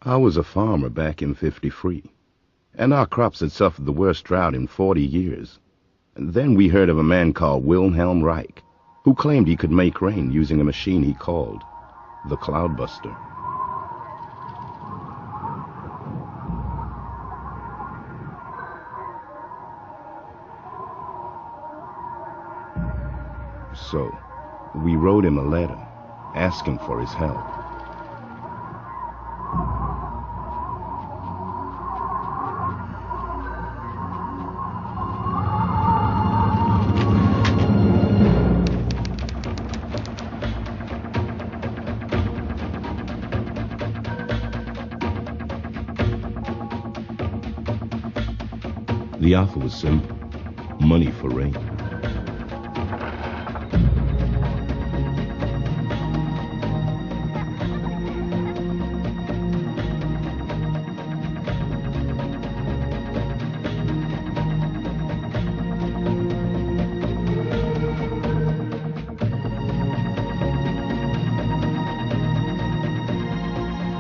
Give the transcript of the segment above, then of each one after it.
I was a farmer back in '53, and our crops had suffered the worst drought in 40 years. And then we heard of a man called Wilhelm Reich, who claimed he could make rain using a machine he called the Cloudbuster. So, we wrote him a letter, asking for his help. The offer was simple: money for rain.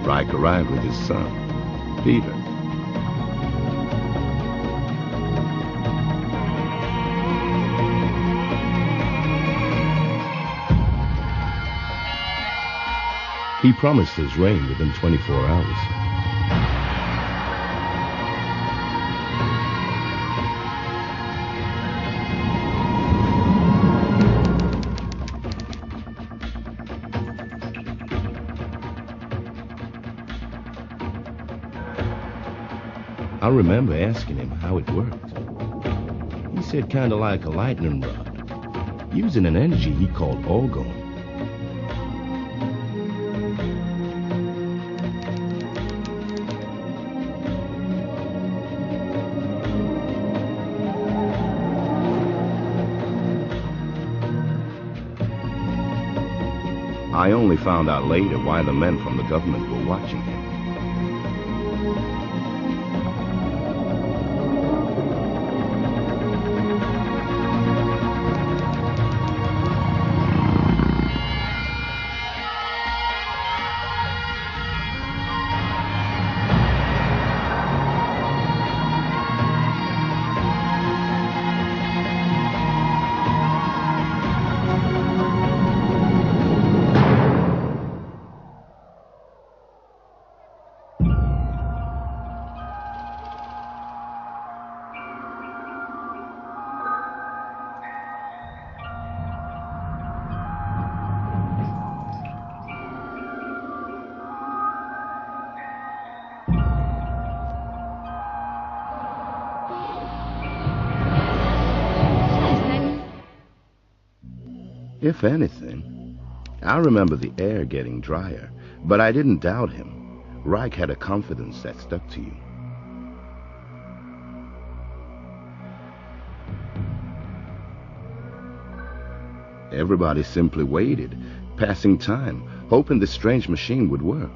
Reich arrived with his son, Peter. He promised us rain within 24 hours. I remember asking him how it worked. He said kind of like a lightning rod, using an energy he called Orgone. I only found out later why the men from the government were watching him. If anything, I remember the air getting drier, but I didn't doubt him. Reich had a confidence that stuck to you. Everybody simply waited, passing time, hoping this strange machine would work.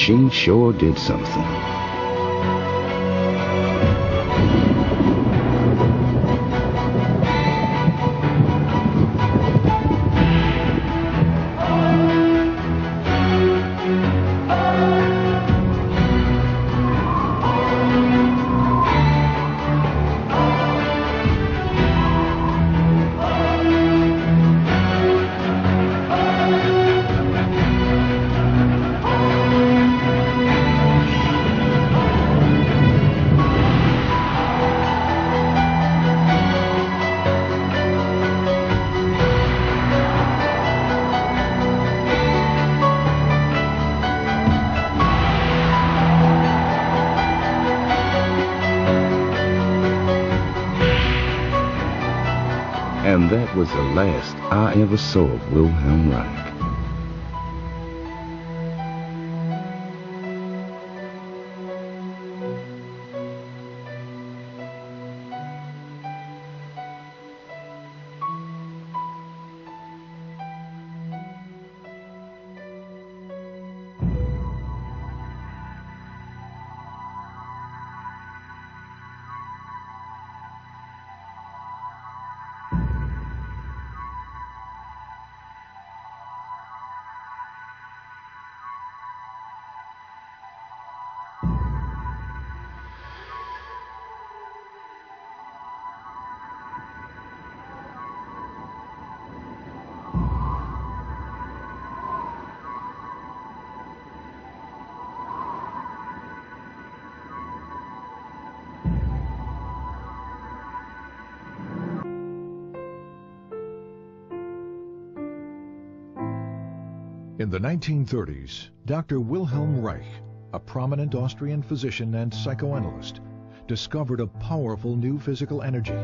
machine sure did something. And that was the last I ever saw of Wilhelm Reich. In the 1930s, Dr. Wilhelm Reich, a prominent Austrian physician and psychoanalyst, discovered a powerful new physical energy,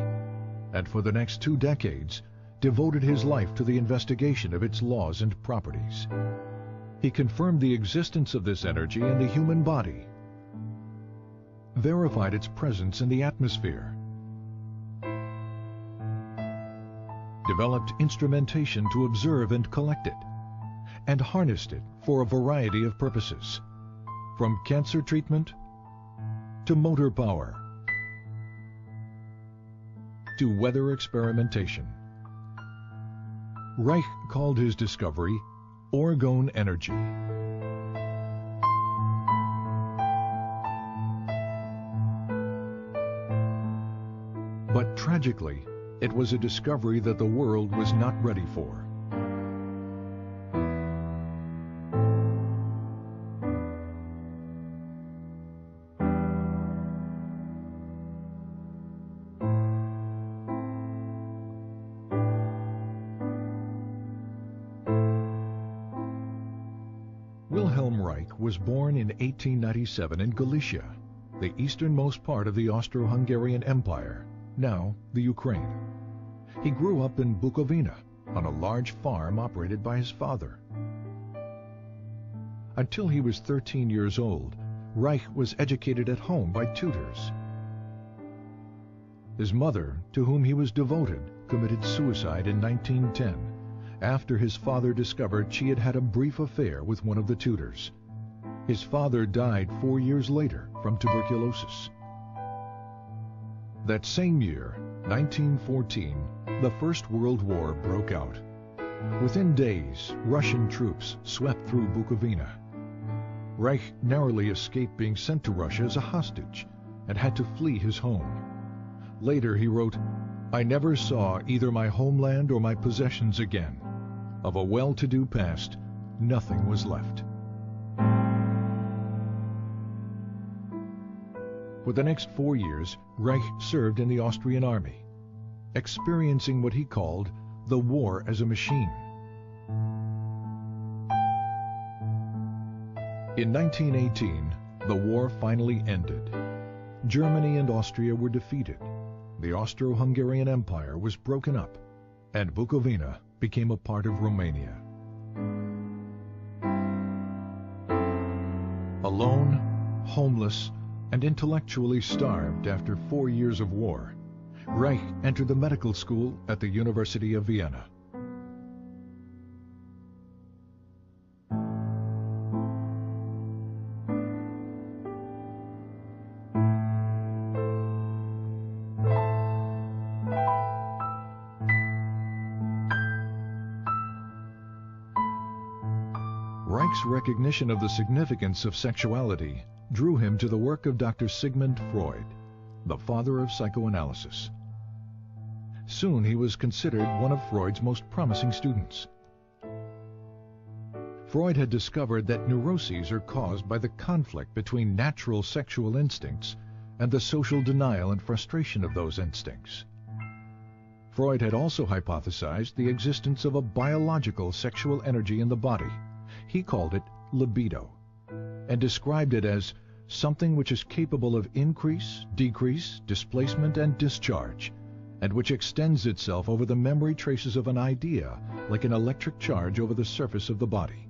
and for the next 2 decades, devoted his life to the investigation of its laws and properties. He confirmed the existence of this energy in the human body, verified its presence in the atmosphere, developed instrumentation to observe and collect it, and harnessed it for a variety of purposes, from cancer treatment to motor power to weather experimentation. Reich called his discovery Orgone energy. But tragically, it was a discovery that the world was not ready for. Wilhelm Reich was born in 1897 in Galicia, the easternmost part of the Austro-Hungarian Empire, now the Ukraine. He grew up in Bukovina on a large farm operated by his father. Until he was 13 years old, Reich was educated at home by tutors. His mother, to whom he was devoted, committed suicide in 1910 after his father discovered she had had a brief affair with one of the tutors. His father died 4 years later from tuberculosis. That same year, 1914, the First World War broke out. Within days, Russian troops swept through Bukovina. Reich narrowly escaped being sent to Russia as a hostage and had to flee his home. Later he wrote, "I never saw either my homeland or my possessions again. Of a well-to-do past, nothing was left." For the next 4 years, Reich served in the Austrian army, experiencing what he called the war as a machine. In 1918, the war finally ended. Germany and Austria were defeated. The Austro-Hungarian Empire was broken up, and Bukovina became a part of Romania. Alone, homeless, and intellectually starved after 4 years of war, Reich entered the medical school at the University of Vienna. Reich's recognition of the significance of sexuality drew him to the work of Dr. Sigmund Freud, the father of psychoanalysis. Soon he was considered one of Freud's most promising students. Freud had discovered that neuroses are caused by the conflict between natural sexual instincts and the social denial and frustration of those instincts. Freud had also hypothesized the existence of a biological sexual energy in the body. He called it libido, and described it as something which is capable of increase, decrease, displacement, and discharge, and which extends itself over the memory traces of an idea like an electric charge over the surface of the body.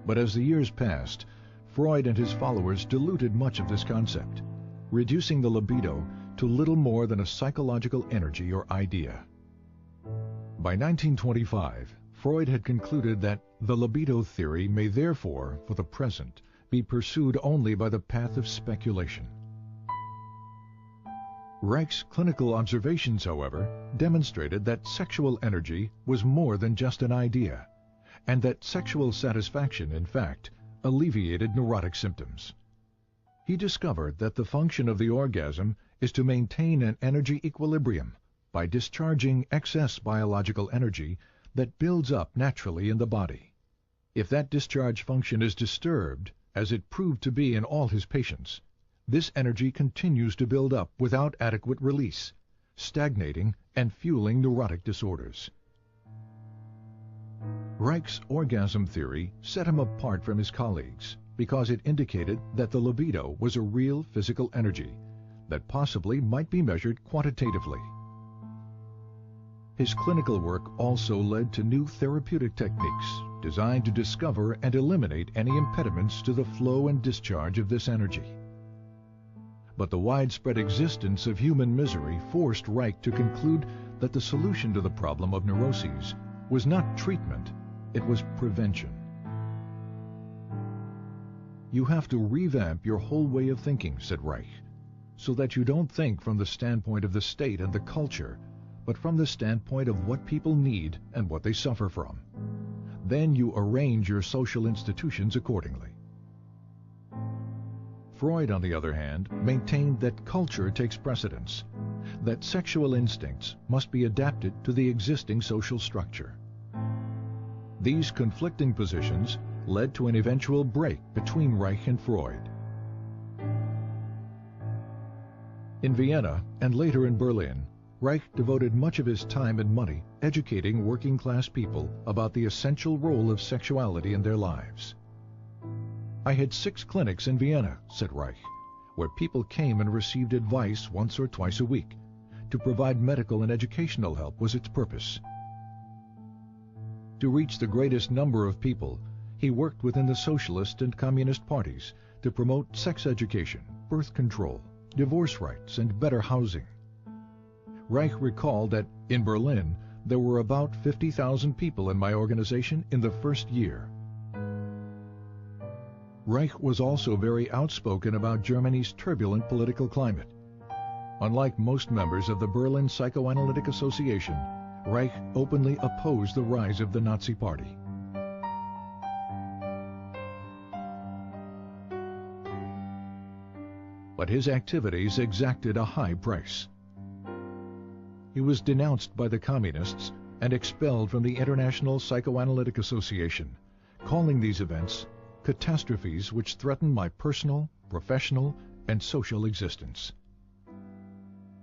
But as the years passed, Freud and his followers diluted much of this concept, reducing the libido to little more than a psychological energy or idea. By 1925, Freud had concluded that the libido theory may therefore, for the present, be pursued only by the path of speculation. Reich's clinical observations, however, demonstrated that sexual energy was more than just an idea, and that sexual satisfaction, in fact, alleviated neurotic symptoms. He discovered that the function of the orgasm is to maintain an energy equilibrium by discharging excess biological energy that builds up naturally in the body. If that discharge function is disturbed, as it proved to be in all his patients, this energy continues to build up without adequate release, stagnating and fueling neurotic disorders. Reich's orgasm theory set him apart from his colleagues because it indicated that the libido was a real physical energy that possibly might be measured quantitatively. His clinical work also led to new therapeutic techniques designed to discover and eliminate any impediments to the flow and discharge of this energy. But the widespread existence of human misery forced Reich to conclude that the solution to the problem of neuroses was not treatment, it was prevention. You have to revamp your whole way of thinking, said Reich, so that you don't think from the standpoint of the state and the culture, but from the standpoint of what people need and what they suffer from. Then you arrange your social institutions accordingly. Freud, on the other hand, maintained that culture takes precedence, that sexual instincts must be adapted to the existing social structure. These conflicting positions led to an eventual break between Reich and Freud. In Vienna and later in Berlin, Reich devoted much of his time and money educating working-class people about the essential role of sexuality in their lives. I had 6 clinics in Vienna, said Reich, where people came and received advice once or twice a week. To provide medical and educational help was its purpose. To reach the greatest number of people, he worked within the socialist and communist parties to promote sex education, birth control, divorce rights, and better housing. Reich recalled that in Berlin there were about 50,000 people in my organization in the first year. Reich was also very outspoken about Germany's turbulent political climate. Unlike most members of the Berlin Psychoanalytic Association, Reich openly opposed the rise of the Nazi Party. But his activities exacted a high price. He was denounced by the communists and expelled from the International Psychoanalytic Association, calling these events catastrophes which threaten my personal, professional, and social existence.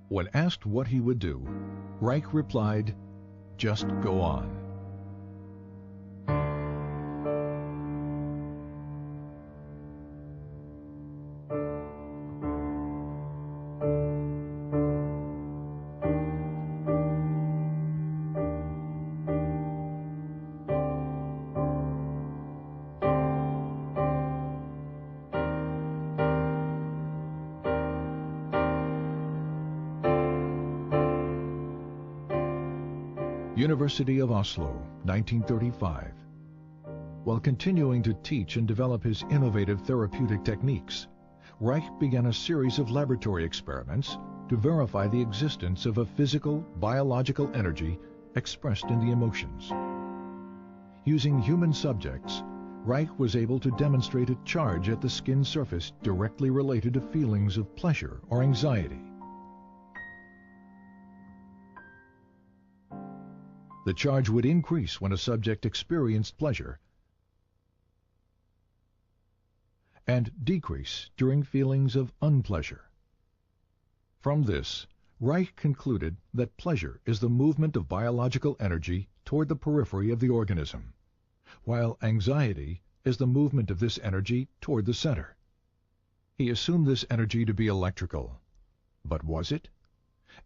When asked what he would do, Reich replied, "Just go on." University of Oslo, 1935. While continuing to teach and develop his innovative therapeutic techniques, Reich began a series of laboratory experiments to verify the existence of a physical, biological energy expressed in the emotions. Using human subjects, Reich was able to demonstrate a charge at the skin surface directly related to feelings of pleasure or anxiety. The charge would increase when a subject experienced pleasure and decrease during feelings of unpleasure. From this, Reich concluded that pleasure is the movement of biological energy toward the periphery of the organism, while anxiety is the movement of this energy toward the center. He assumed this energy to be electrical. But was it?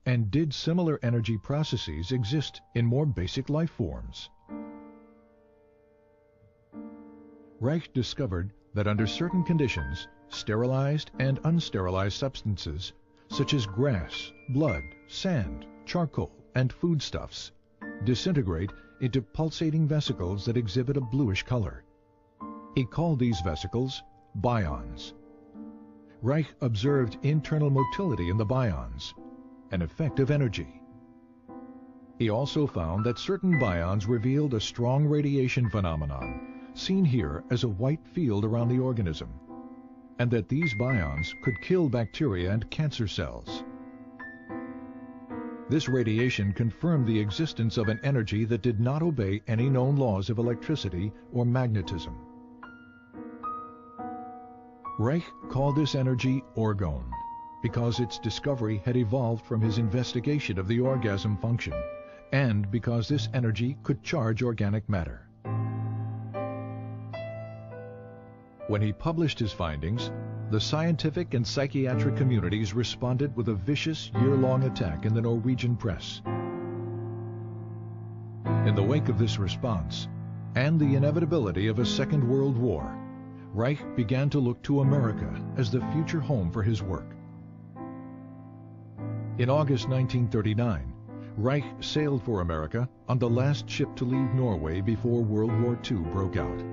And did similar energy processes exist in more basic life forms? Reich discovered that under certain conditions, sterilized and unsterilized substances, such as grass, blood, sand, charcoal, and foodstuffs, disintegrate into pulsating vesicles that exhibit a bluish color. He called these vesicles bions. Reich observed internal motility in the bions, an effect of energy. He also found that certain bions revealed a strong radiation phenomenon, seen here as a white field around the organism, and that these bions could kill bacteria and cancer cells. This radiation confirmed the existence of an energy that did not obey any known laws of electricity or magnetism. Reich called this energy orgone because its discovery had evolved from his investigation of the orgasm function, and because this energy could charge organic matter. When he published his findings, the scientific and psychiatric communities responded with a vicious year-long attack in the Norwegian press. In the wake of this response, and the inevitability of a Second World War, Reich began to look to America as the future home for his work. In August 1939, Reich sailed for America on the last ship to leave Norway before World War II broke out.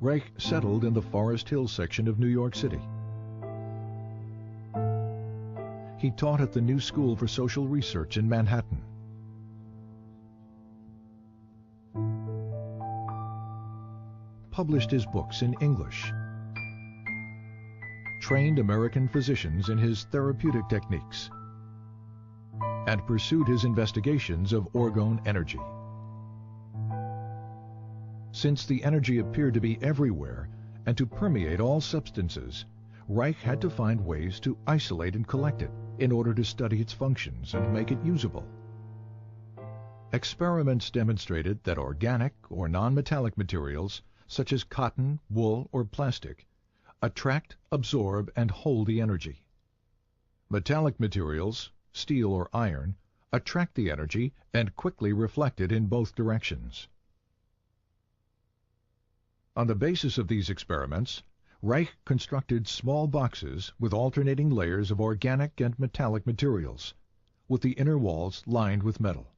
Reich settled in the Forest Hill section of New York City. He taught at the New School for Social Research in Manhattan. Published his books in English. Trained American physicians in his therapeutic techniques. And pursued his investigations of orgone energy. Since the energy appeared to be everywhere and to permeate all substances, Reich had to find ways to isolate and collect it in order to study its functions and make it usable. Experiments demonstrated that organic or non-metallic materials, such as cotton, wool, or plastic, attract, absorb, and hold the energy. Metallic materials, steel or iron, attract the energy and quickly reflect it in both directions. On the basis of these experiments, Reich constructed small boxes with alternating layers of organic and metallic materials, with the inner walls lined with metal.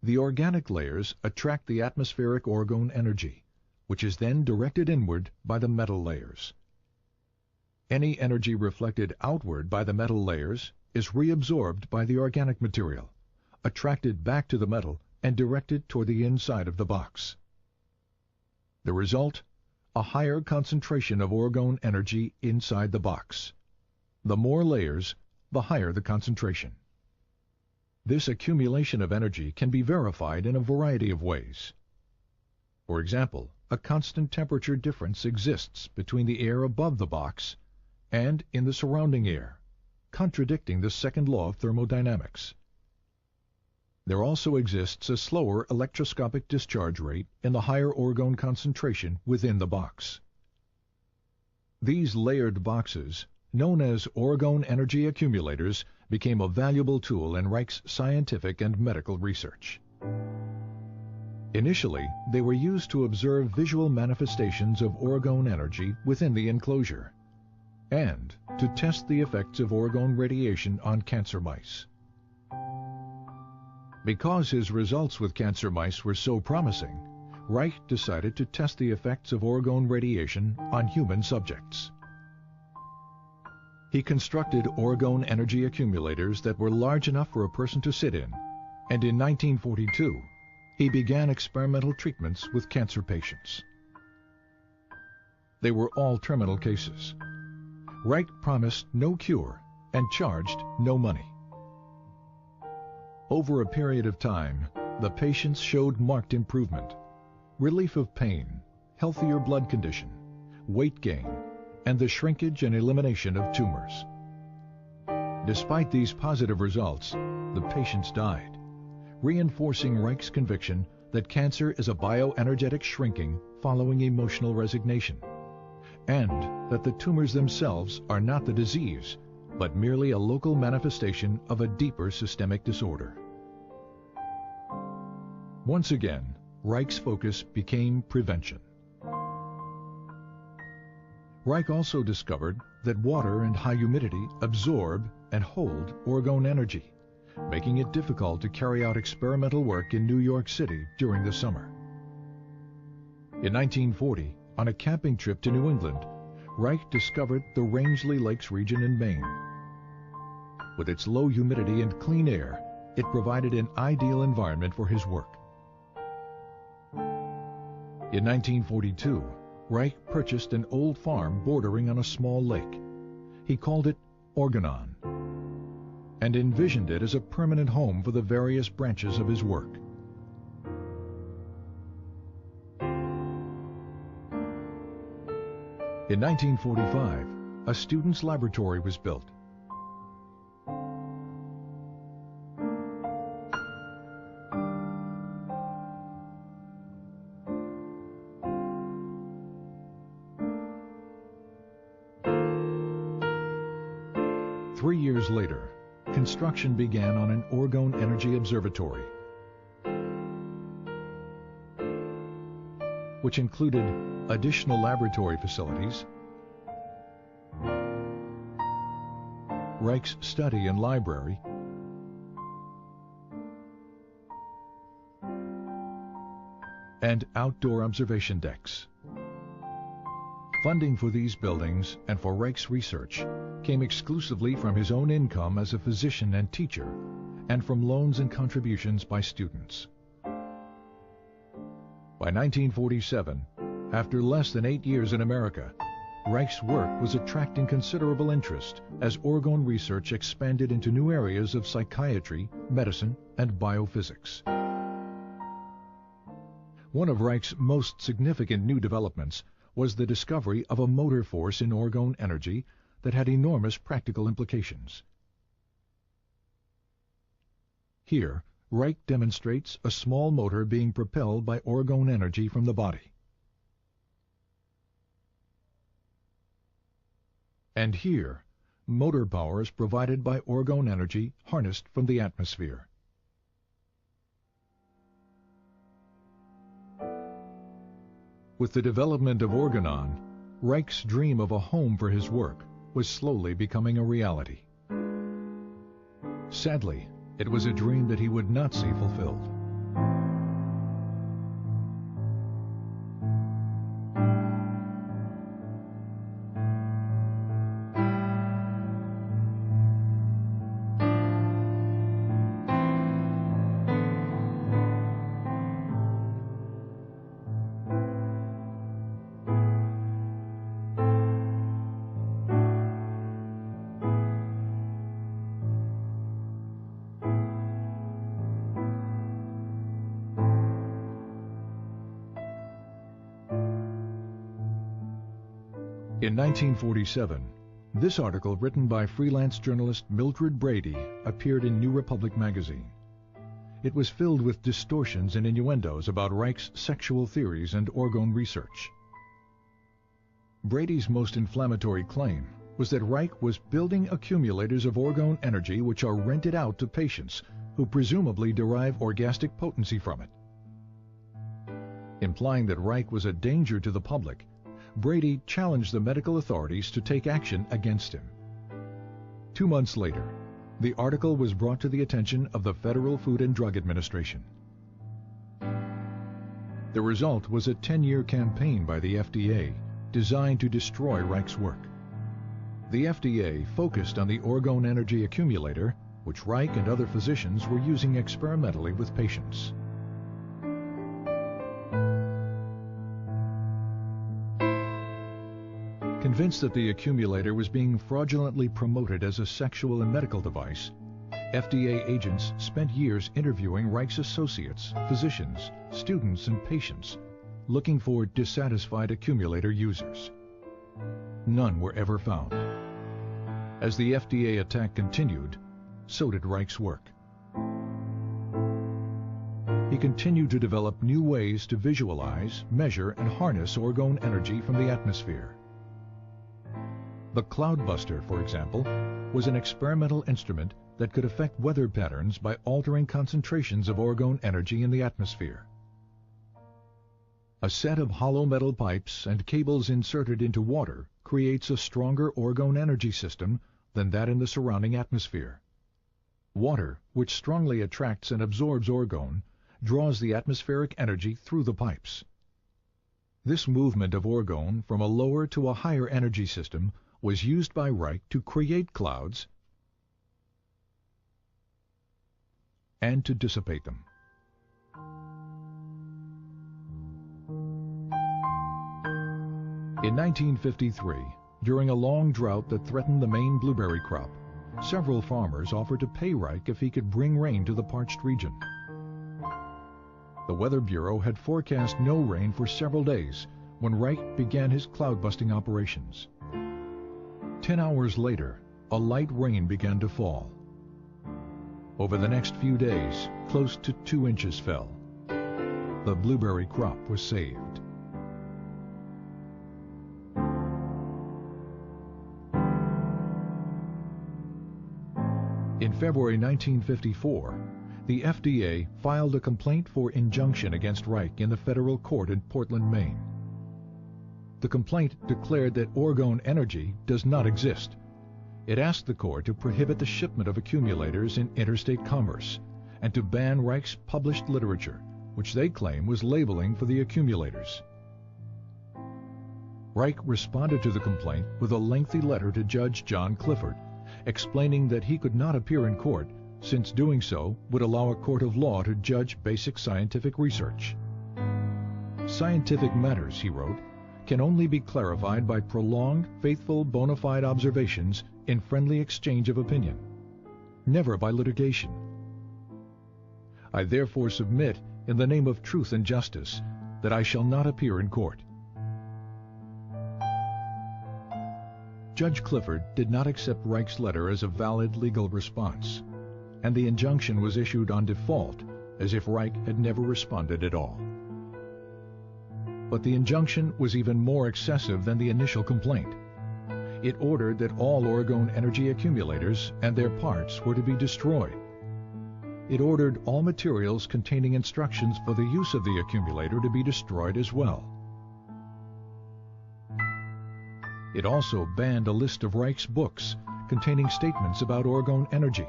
The organic layers attract the atmospheric orgone energy, which is then directed inward by the metal layers. Any energy reflected outward by the metal layers is reabsorbed by the organic material, attracted back to the metal, and directed toward the inside of the box. The result? A higher concentration of orgone energy inside the box. The more layers, the higher the concentration. This accumulation of energy can be verified in a variety of ways. For example, a constant temperature difference exists between the air above the box and in the surrounding air, contradicting the second law of thermodynamics. There also exists a slower electroscopic discharge rate in the higher orgone concentration within the box. These layered boxes, known as orgone energy accumulators, became a valuable tool in Reich's scientific and medical research. Initially, they were used to observe visual manifestations of orgone energy within the enclosure and to test the effects of orgone radiation on cancer mice. Because his results with cancer mice were so promising, Reich decided to test the effects of orgone radiation on human subjects. He constructed orgone energy accumulators that were large enough for a person to sit in, and in 1942, he began experimental treatments with cancer patients. They were all terminal cases. Reich promised no cure and charged no money. Over a period of time, the patients showed marked improvement, relief of pain, healthier blood condition, weight gain, and the shrinkage and elimination of tumors. Despite these positive results, the patients died, reinforcing Reich's conviction that cancer is a bioenergetic shrinking following emotional resignation, and that the tumors themselves are not the disease, but merely a local manifestation of a deeper systemic disorder. Once again, Reich's focus became prevention. Reich also discovered that water and high humidity absorb and hold orgone energy, making it difficult to carry out experimental work in New York City during the summer. In 1940, on a camping trip to New England, Reich discovered the Rangeley Lakes region in Maine. With its low humidity and clean air, it provided an ideal environment for his work. In 1942, Reich purchased an old farm bordering on a small lake. He called it Orgone and envisioned it as a permanent home for the various branches of his work. In 1945, a student's laboratory was built. Three years later, construction began on an orgone energy observatory, which included additional laboratory facilities, Reich's study and library, and outdoor observation decks. Funding for these buildings and for Reich's research came exclusively from his own income as a physician and teacher, and from loans and contributions by students. By 1947, after less than 8 years in America, Reich's work was attracting considerable interest as orgone research expanded into new areas of psychiatry, medicine, and biophysics. One of Reich's most significant new developments was the discovery of a motor force in orgone energy that had enormous practical implications. Here, Reich demonstrates a small motor being propelled by orgone energy from the body. And here, motor power is provided by orgone energy harnessed from the atmosphere. With the development of Orgone, Reich's dream of a home for his work was slowly becoming a reality. Sadly, it was a dream that he would not see fulfilled. In 1947, this article, written by freelance journalist Mildred Brady, appeared in New Republic magazine. It was filled with distortions and innuendos about Reich's sexual theories and orgone research. Brady's most inflammatory claim was that Reich was building accumulators of orgone energy which are rented out to patients who presumably derive orgastic potency from it. Implying that Reich was a danger to the public, Brady challenged the medical authorities to take action against him. 2 months later, the article was brought to the attention of the Federal Food and Drug Administration. The result was a 10-year campaign by the FDA designed to destroy Reich's work. The FDA focused on the orgone energy accumulator, which Reich and other physicians were using experimentally with patients. Convinced that the accumulator was being fraudulently promoted as a sexual and medical device, FDA agents spent years interviewing Reich's associates, physicians, students, and patients, looking for dissatisfied accumulator users. None were ever found. As the FDA attack continued, so did Reich's work. He continued to develop new ways to visualize, measure, and harness orgone energy from the atmosphere. The Cloudbuster, for example, was an experimental instrument that could affect weather patterns by altering concentrations of orgone energy in the atmosphere. A set of hollow metal pipes and cables inserted into water creates a stronger orgone energy system than that in the surrounding atmosphere. Water, which strongly attracts and absorbs orgone, draws the atmospheric energy through the pipes. This movement of orgone from a lower to a higher energy system was used by Reich to create clouds and to dissipate them. In 1953, during a long drought that threatened the Maine blueberry crop, several farmers offered to pay Reich if he could bring rain to the parched region. The Weather Bureau had forecast no rain for several days when Reich began his cloud-busting operations. 10 hours later, a light rain began to fall. Over the next few days, close to 2 inches fell. The blueberry crop was saved. In February 1954, the FDA filed a complaint for injunction against Reich in the federal court in Portland, Maine. The complaint declared that orgone energy does not exist. It asked the court to prohibit the shipment of accumulators in interstate commerce and to ban Reich's published literature, which they claim was labeling for the accumulators. Reich responded to the complaint with a lengthy letter to Judge John Clifford, explaining that he could not appear in court since doing so would allow a court of law to judge basic scientific research. Scientific matters, he wrote, can only be clarified by prolonged, faithful, bona fide observations in friendly exchange of opinion, never by litigation. I therefore submit, in the name of truth and justice, that I shall not appear in court. Judge Clifford did not accept Reich's letter as a valid legal response, and the injunction was issued on default, as if Reich had never responded at all. But the injunction was even more excessive than the initial complaint. It ordered that all orgone energy accumulators and their parts were to be destroyed. It ordered all materials containing instructions for the use of the accumulator to be destroyed as well. It also banned a list of Reich's books containing statements about orgone energy,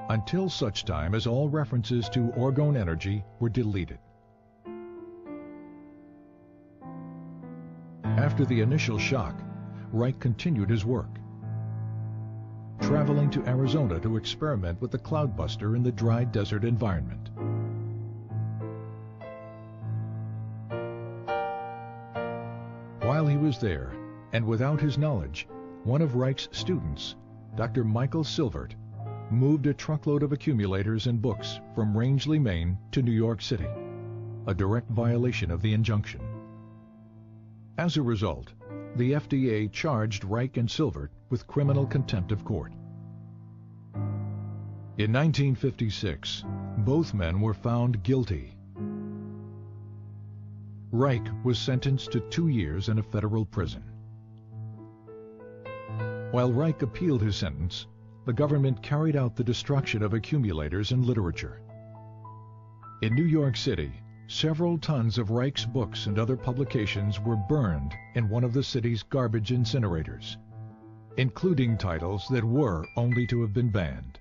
until such time as all references to orgone energy were deleted. After the initial shock, Reich continued his work, traveling to Arizona to experiment with the Cloudbuster in the dry desert environment. While he was there, and without his knowledge, one of Reich's students, Dr. Michael Silvert, moved a truckload of accumulators and books from Rangeley, Maine to New York City, a direct violation of the injunction. As a result, the FDA charged Reich and Silvert with criminal contempt of court. In 1956, both men were found guilty. Reich was sentenced to 2 years in a federal prison. While Reich appealed his sentence, the government carried out the destruction of accumulators and literature. In New York City, several tons of Reich's books and other publications were burned in one of the city's garbage incinerators, including titles that were only to have been banned.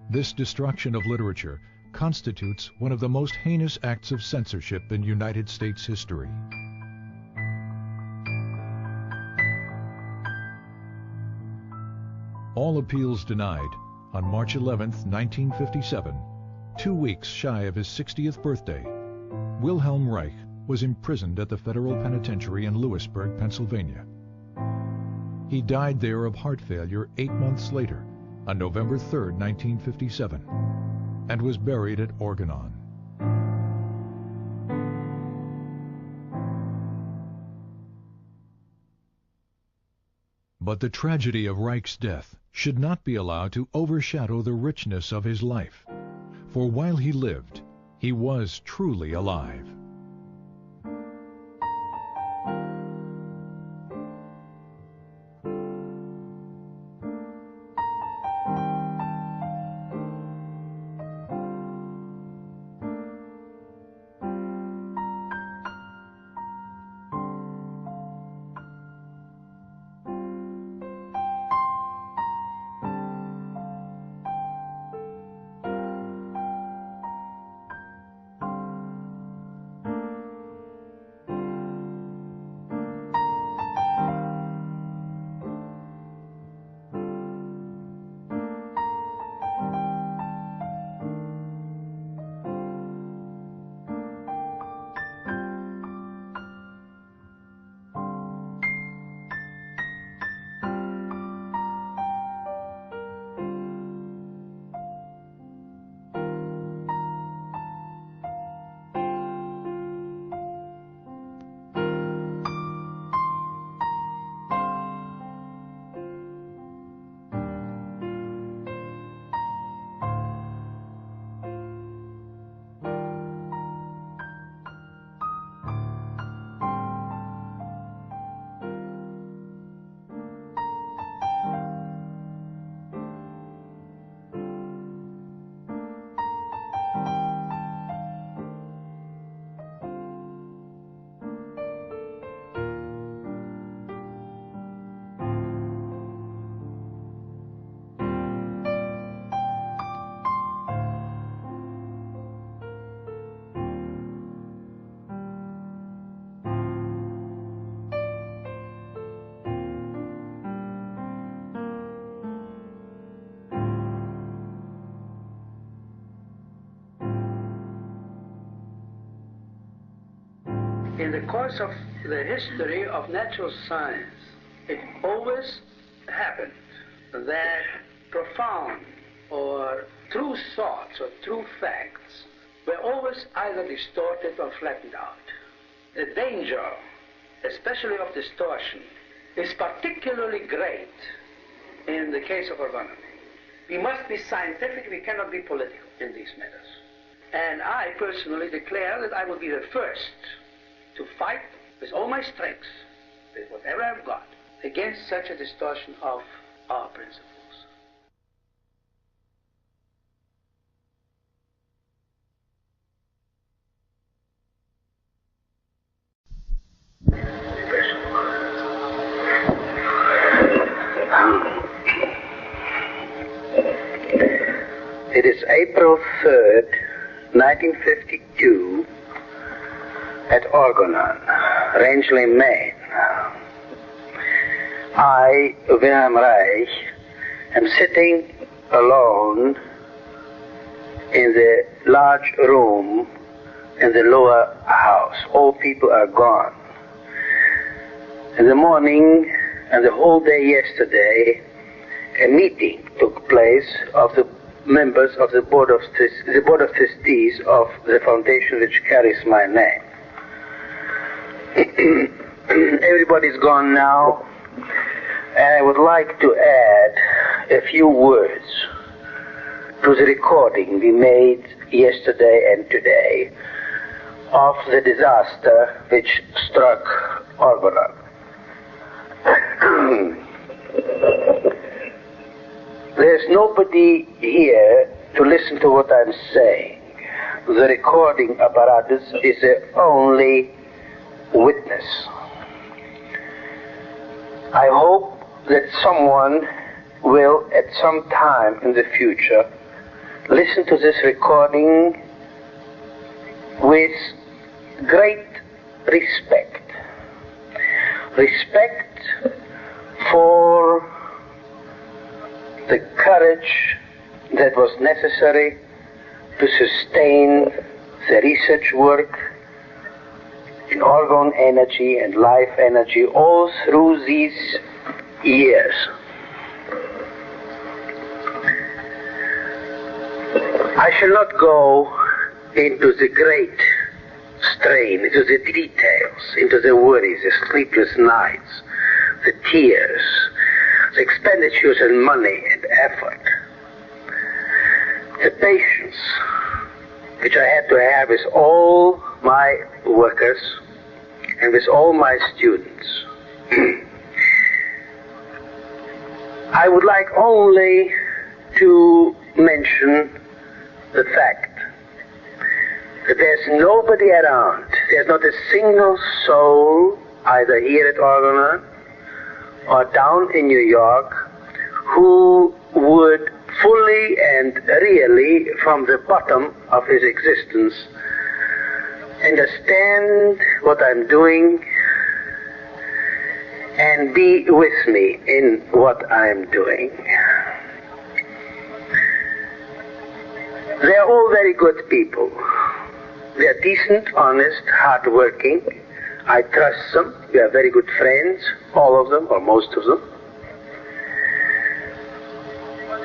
This destruction of literature constitutes one of the most heinous acts of censorship in United States history. All appeals denied, on March 11, 1957, 2 weeks shy of his 60th birthday, Wilhelm Reich was imprisoned at the federal penitentiary in Lewisburg, Pennsylvania. He died there of heart failure 8 months later, on November 3, 1957, and was buried at Orgone. But the tragedy of Reich's death should not be allowed to overshadow the richness of his life, for while he lived, he was truly alive. In the course of the history of natural science, it always happened that profound or true thoughts or true facts were always either distorted or flattened out. The danger, especially of distortion, is particularly great in the case of Orgone. We must be scientific, we cannot be political in these matters. And I personally declare that I will be the first to fight with all my strength, with whatever I've got, against such a distortion of our principles. It is April 3rd, 1952, at Orgone, Rangeley, Maine. I, Wilhelm Reich, am sitting alone in the large room in the lower house. All people are gone. In the morning and the whole day yesterday, a meeting took place of the members of the Board of Trustees of the foundation which carries my name. Everybody's gone now, and I would like to add a few words to the recording we made yesterday and today of the disaster which struck Orgone. nobody here to listen to what I'm saying. The recording apparatus is the only witness. I hope that someone will, at some time in the future, listen to this recording with great respect. Respect for the courage that was necessary to sustain the research work in orgone energy and life energy all through these years. I shall not go into the great strain, into the details, into the worries, the sleepless nights, the tears, the expenditures in money and effort, the patience which I had to have with all my workers and with all my students. I would like only to mention the fact that there's nobody around, there's not a single soul, either here at Orgone or down in New York, who would fully and really, from the bottom of his existence, understand what I'm doing and be with me in what I'm doing. They're all very good people. They're decent, honest, hard-working. I trust them. We are very good friends, all of them, or most of them.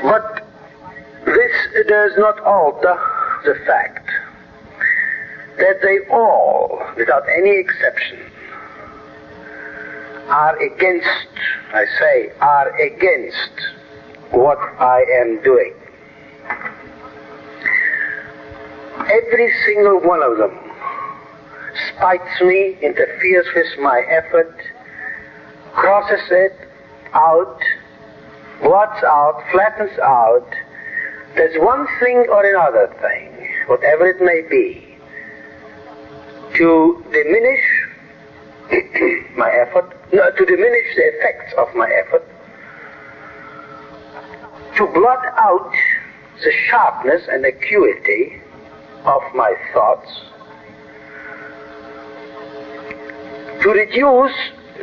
But this does not alter the fact that they all, without any exception, are against, I say, are against what I am doing. Every single one of them spites me, interferes with my effort, crosses it out, blots out, flattens out. There's one thing or another thing, whatever it may be, to diminish my effort, no, to diminish the effects of my effort, to blot out the sharpness and acuity of my thoughts, to reduce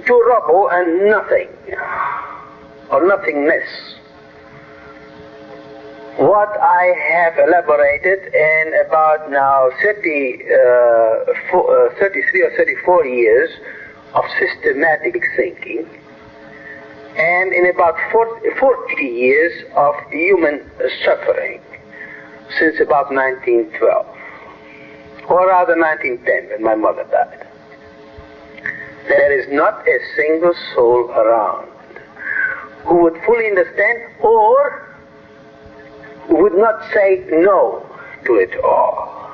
to rubble and nothing, or nothingness, what I have elaborated in about now 33 or 34 years of systematic thinking, and in about 40 years of human suffering, since about 1912, or rather 1910, when my mother died. There is not a single soul around who would fully understand or would not say no to it all.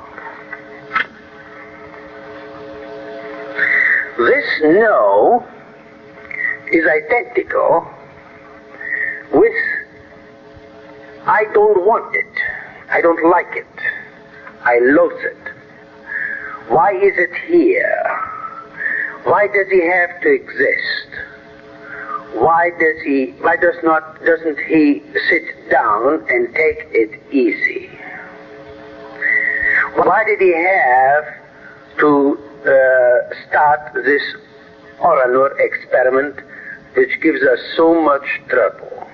This no is identical with I don't want it, I don't like it, I loathe it. Why is it here? Why does he have to exist? Why doesn't he sit down and take it easy? Why did he have to start this Orgone experiment which gives us so much trouble?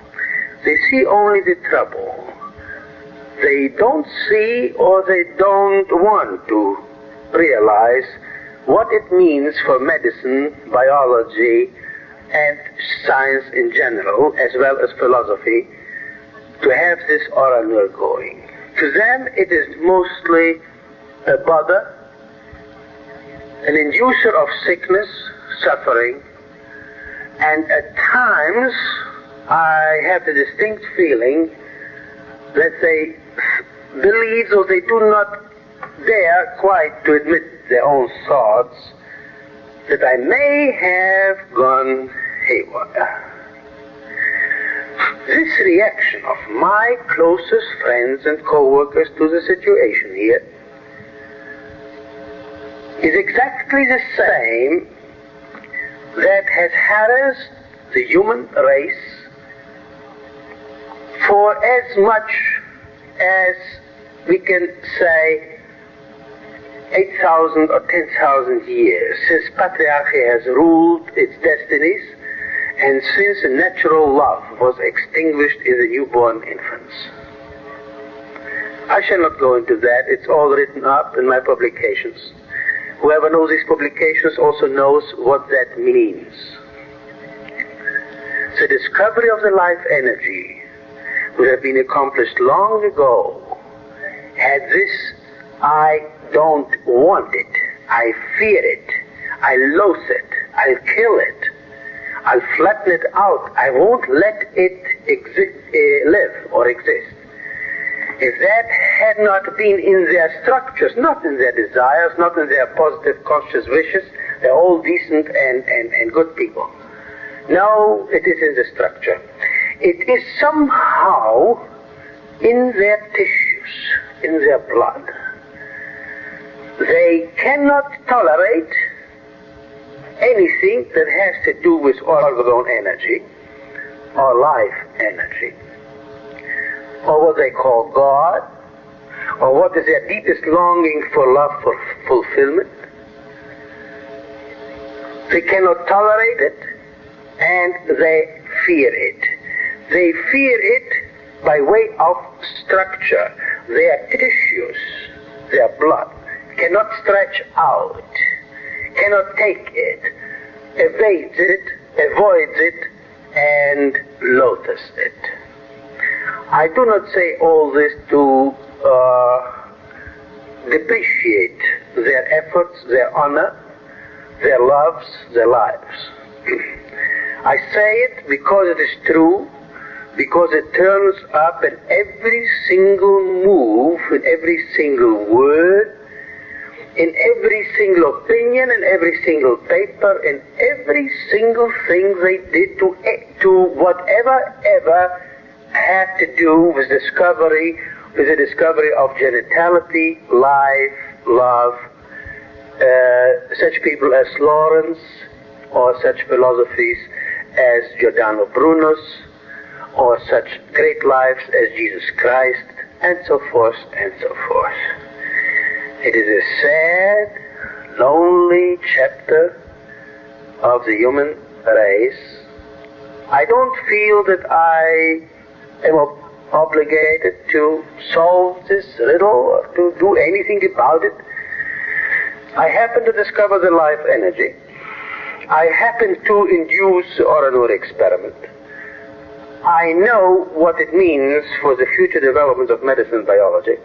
They see only the trouble. They don't see or they don't want to realize what it means for medicine, biology, and science in general, as well as philosophy, to have this Orgone going. To them, it is mostly a bother, an inducer of sickness, suffering, and at times I have the distinct feeling that they believe, or they do not dare quite to admit their own thoughts, that I may have gone haywire. this reaction of my closest friends and co-workers to the situation here is exactly the same that has harassed the human race for as much as we can say 8,000 or 10,000 years, since patriarchy has ruled its destinies and since natural love was extinguished in the newborn infants. I shall not go into that. It's all written up in my publications. Whoever knows these publications also knows what that means. The discovery of the life energy would have been accomplished long ago had this I don't want it, I fear it, I loathe it, I'll kill it, I'll flatten it out, I won't let it live or exist. If that had not been in their structures, not in their desires, not in their positive conscious wishes, they're all decent and good people. No, it is in the structure. It is somehow in their tissues, in their blood. They cannot tolerate anything that has to do with orgone energy or life energy, or what they call God, or what is their deepest longing for love, for fulfillment. They cannot tolerate it, and they fear it. They fear it by way of structure. Their tissues, their blood, cannot stretch out, cannot take it, evades it, avoids it, and loathes it. I do not say all this to depreciate their efforts, their honor, their loves, their lives. I say it because it is true, because it turns up in every single move, in every single word, in every single opinion, in every single paper, in every single thing they did to whatever ever had to do with the discovery of genitality, life, love. Such people as Lawrence, or such philosophies as Giordano Bruno's, or such great lives as Jesus Christ, and so forth and so forth. It is a sad, lonely chapter of the human race. I don't feel that I am obligated to solve this riddle or to do anything about it. I happen to discover the life energy. I happen to induce the Orgone experiment. I know what it means for the future development of medicine and biology,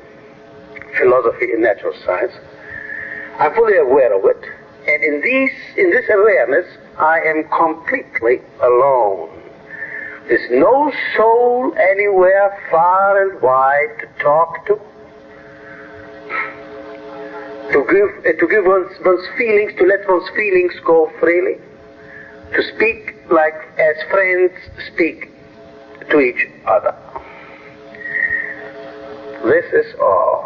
philosophy and natural science. I'm fully aware of it, and in this awareness, I am completely alone. There's no soul anywhere far and wide to talk to give one's feelings, to let one's feelings go freely, to speak like as friends speak to each other. This is all.